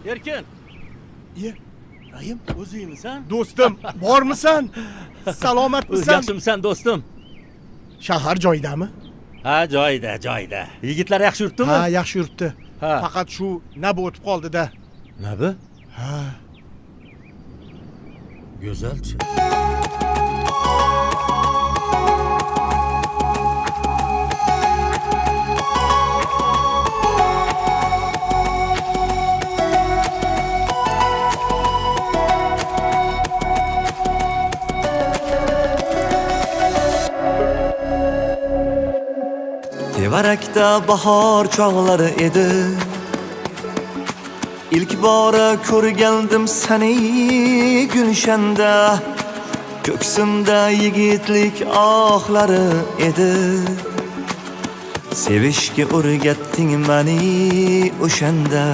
Erkin. Ye, Ayım, o'zingmisan? do'stim, bormisan? Salomatmisan? Yaxshimisan, do'stim? Shahar joyidami? Ha, joyida. Yigitlar yaxshi yuribdimi? Ha, yaxshi yuribdi. Ha. Faqat shu nab o'tib qoldi-da. Nima bu? Ha. Go'zalchi. Tevarakda bahor chog'lari edi. İlk bora ko'rgandim seni gulshanda. Ko'ksimda yigitlik ohlari edi. Sevishga o'rgatding meni o'shanda.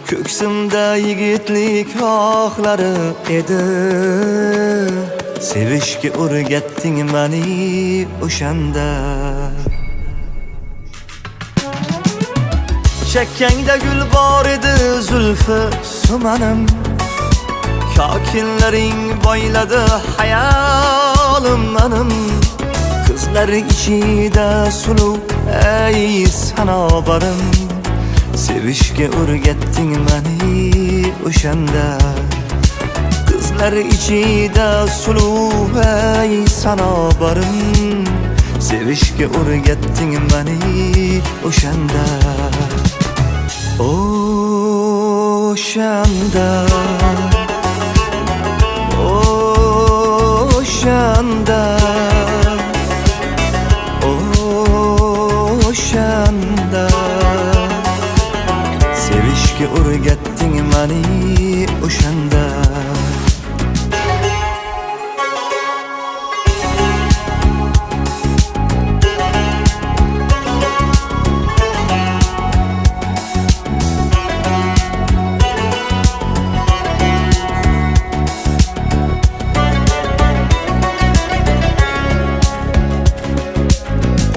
Ko'ksimda yigitlik ohlari edi. Sevishga o'rgatding meni o'shanda. Shakkangda gul bor edi zulfi sumanim. Kokinlaring boyladi hayolim menim. Qizlar ichida suluv ey sanobarim. Sevishga o'rgatding meni o'shanda. Qizlar ichida suluv ey sanobarim. Sevishga o'rgatding meni o'shanda. O'shanda, o'shanda, o'shanda. Sevishga o'rgatding meni o'shanda.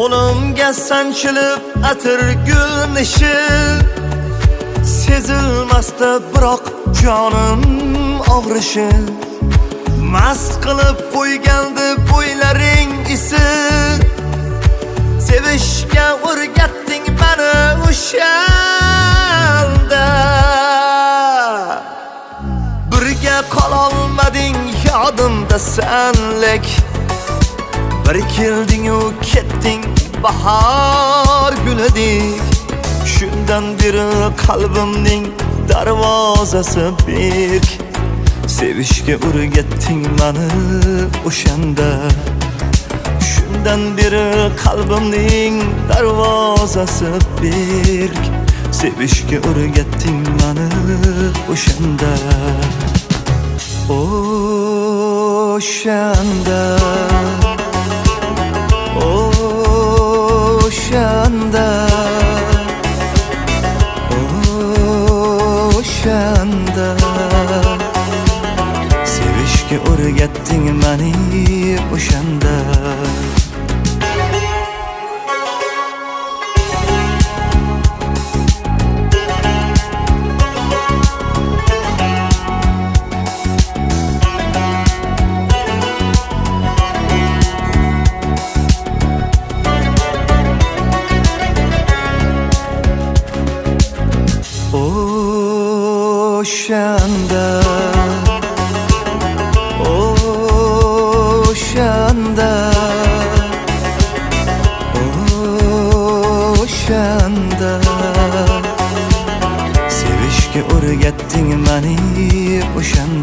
Qo'limga sanchilib atir gul nishi. Sezilmasda biroq jonim og'rishi. Mast qilib qo'ygandi bo'ylaring isi. Sevishga o'rgatding meni o'shanda. Birga qololmading yodimda senlik. Bir kelding-u ketding bahor gulidek. Shundan beri qalbimning darvozasi berk. Sevishga o'rgatding meni o'shanda. Shundan beri qalbimning darvozasi berk. Sevishga o'rgatding meni o'shanda. O'shanda, o'shanda, o'shanda. Sevishga o'rgatding meni o'shanda. O'shanda, o'shanda, o'shanda. Sevishga o'rgatding meni o'shanda.